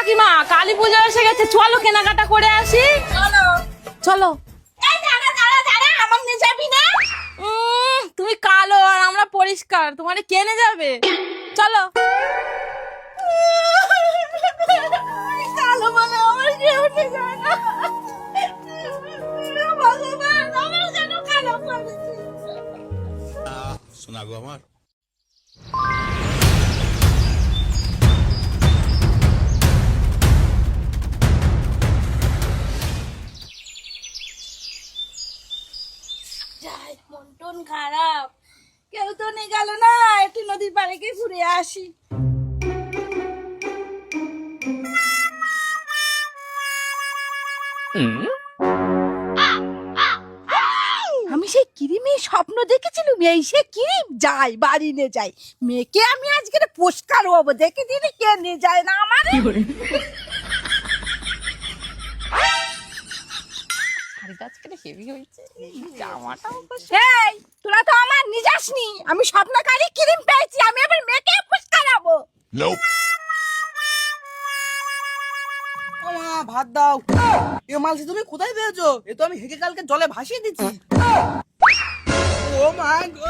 কাকিমা, কালী পুজো এসে গেছে, চলো কেনাকাটা করে আসি। চলো চলো। এই দাঁড়া দাঁড়া দাঁড়া, আমার নিয়ে যাবি না? তুমি কালো আর আমরা পরিষ্কার, তোমার কেনে যাবে। চলো। কালো বলে আমার কেউ নিয়ে যায় না। ভগবান, আমার কেন কালো করেছিস? শোনা গো আমার। যাই, মন টন খারাপ, কেউ তো নিয়ে গেল না, একটু নদীর পাড়ে গিয়ে ঘুরে আসি। আমি সেই ক্রিমের স্বপ্ন দেখেছিলাম, এই সে ক্রিম, যাই বাড়ি নিয়ে যাই, মেয়েকে আমি আজকে পুরস্কার হবো, দেখে দিদি কে নিয়ে যায় না আমার। এই, তোরা তো আমার নিয়ে যাসনি, আমি স্বপ্নকারী ক্রিম পেয়েছি, আমি আবার মেয়েকে পুরস্কার হবো। মা ভাত দাও। এ মালসি তুমি কোথায় পেয়েছো? এ তো আমি হেগে কালকে জলে ভাসিয়ে দিচ্ছি। ও মা গো।